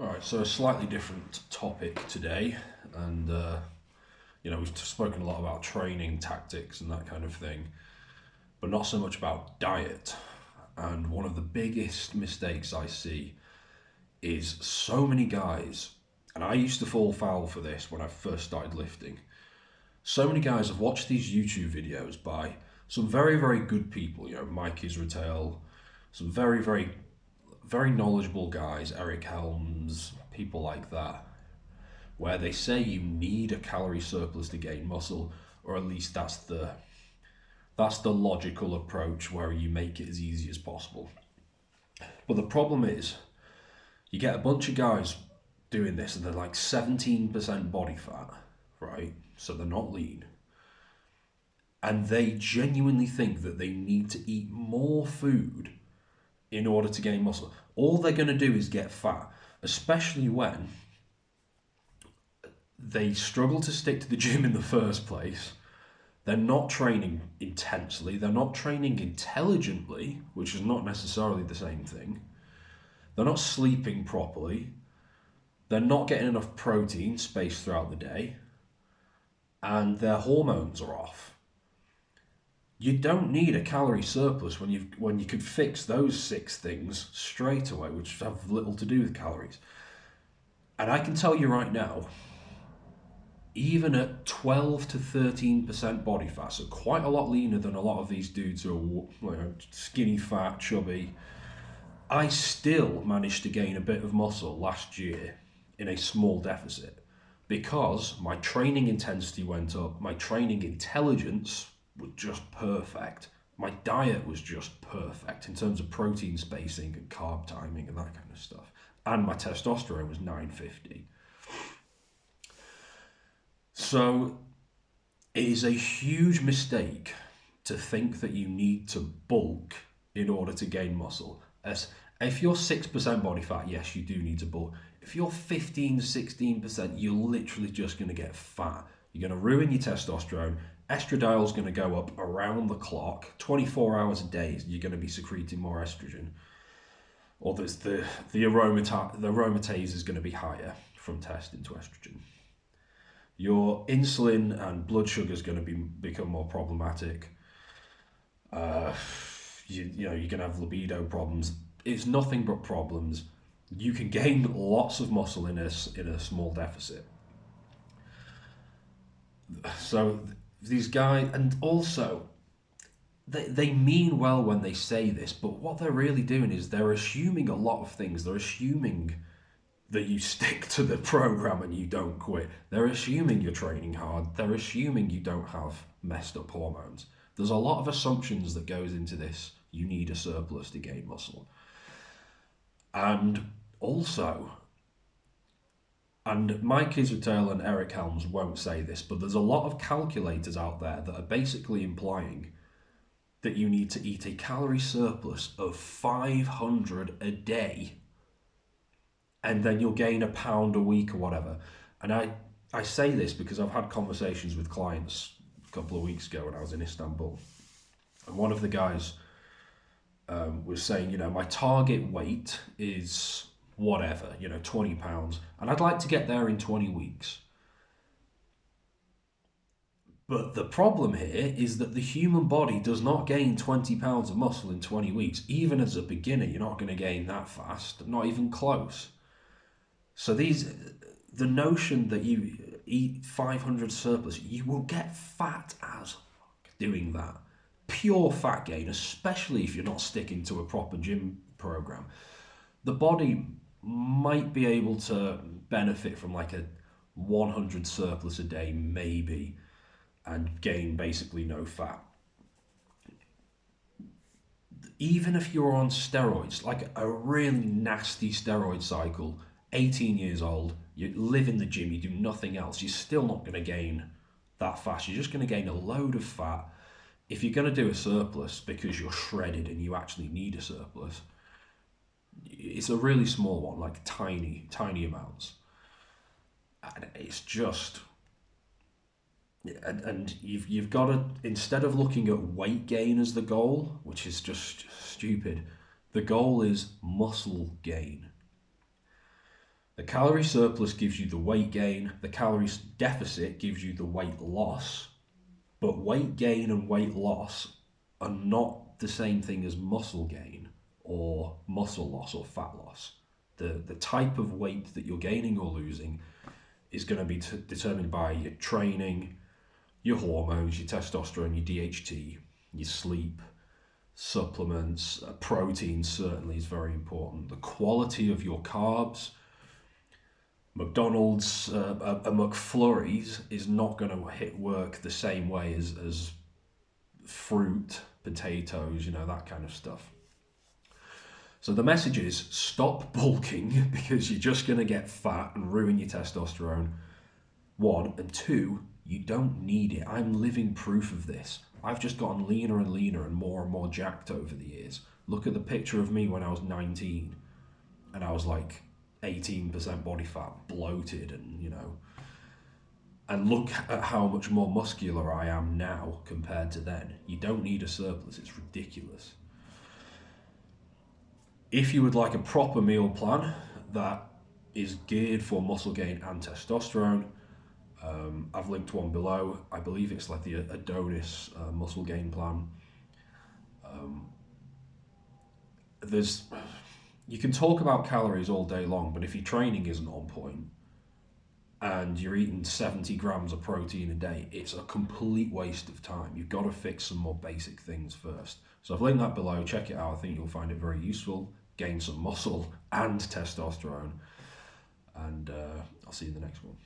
Alright, so a slightly different topic today, and we've spoken a lot about training tactics and that kind of thing, but not so much about diet. And one of the biggest mistakes I see is so many guys, and I used to fall foul for this when I first started lifting. So many guys have watched these YouTube videos by some very, very good people, Mike Israel, some very, very, very knowledgeable guys, Eric Helms, people like that, where they say you need a calorie surplus to gain muscle, or at least that's the logical approach where you make it as easy as possible. But the problem is, you get a bunch of guys doing this and they're like 17% body fat, right? So they're not lean. And they genuinely think that they need to eat more food in order to gain muscle. All they're going to do is get fat, especially when they struggle to stick to the gym in the first place. They're not training intensely, they're not training intelligently, which is not necessarily the same thing. They're not sleeping properly. They're not getting enough protein spaced throughout the day. And their hormones are off. You don't need a calorie surplus when you could fix those six things straight away, which have little to do with calories. And I can tell you right now, even at 12 to 13% body fat, so quite a lot leaner than a lot of these dudes who are skinny, fat, chubby, I still managed to gain a bit of muscle last year in a small deficit because my training intensity went up, my training intelligence was just perfect, my diet was just perfect in terms of protein spacing and carb timing and that kind of stuff, and my testosterone was 950. So it is a huge mistake to think that you need to bulk in order to gain muscle. As if you're 6% body fat, yes, you do need to bulk. If you're 15, 16%, you're literally just going to get fat. You're going to ruin your testosterone. Estradiol's going to go up around the clock. 24 hours a day, you're going to be secreting more estrogen. Or there's the aromatase is going to be higher from test into estrogen. Your insulin and blood sugar is going to become more problematic. You're going to have libido problems. It's nothing but problems. You can gain lots of muscle in a small deficit. So these guys, and also they mean well when they say this, but what they're really doing is they're assuming a lot of things. They're assuming that you stick to the program and you don't quit. They're assuming you're training hard. They're assuming you don't have messed up hormones. There's a lot of assumptions that goes into this. You need a surplus to gain muscle. And also, and Mike Israel and Eric Helms won't say this, but there's a lot of calculators out there that are basically implying that you need to eat a calorie surplus of 500 a day and then you'll gain a pound a week or whatever. And I say this because I've had conversations with clients a couple of weeks ago when I was in Istanbul. And one of the guys was saying, my target weight is whatever, 20 pounds. And I'd like to get there in 20 weeks. But the problem here is that the human body does not gain 20 pounds of muscle in 20 weeks. Even as a beginner, you're not going to gain that fast, not even close. So the notion that you eat 500 surplus, you will get fat as fuck doing that. Pure fat gain, especially if you're not sticking to a proper gym program. The body might be able to benefit from like a 100 surplus a day, maybe, and gain basically no fat. Even if you're on steroids, like a really nasty steroid cycle, 18 years old, you live in the gym, you do nothing else, you're still not going to gain that fast. You're just going to gain a load of fat. If you're going to do a surplus because you're shredded and you actually need a surplus, it's a really small one, like tiny amounts. And it's just... And you've got to, instead of looking at weight gain as the goal, which is just stupid, the goal is muscle gain. The calorie surplus gives you the weight gain, the calorie deficit gives you the weight loss, but weight gain and weight loss are not the same thing as muscle gain or muscle loss or fat loss. The type of weight that you're gaining or losing is going to be determined by your training, your hormones, your testosterone, your DHT, your sleep, supplements, protein certainly is very important. The quality of your carbs. McDonald's, a McFlurry's is not going to hit work the same way as fruit, potatoes, that kind of stuff. So the message is stop bulking because you're just going to get fat and ruin your testosterone. 1, and 2, you don't need it. I'm living proof of this. I've just gotten leaner and leaner and more jacked over the years. Look at the picture of me when I was 19 and I was like 18% body fat, bloated, and look at how much more muscular I am now compared to then. You don't need a surplus, it's ridiculous. If you would like a proper meal plan that is geared for muscle gain and testosterone, I've linked one below. I believe it's like the Adonis muscle gain plan. You can talk about calories all day long, but if your training isn't on point and you're eating 70 grams of protein a day, it's a complete waste of time. You've got to fix some more basic things first. So I've linked that below. Check it out. I think you'll find it very useful. Gain some muscle and testosterone. And I'll see you in the next one.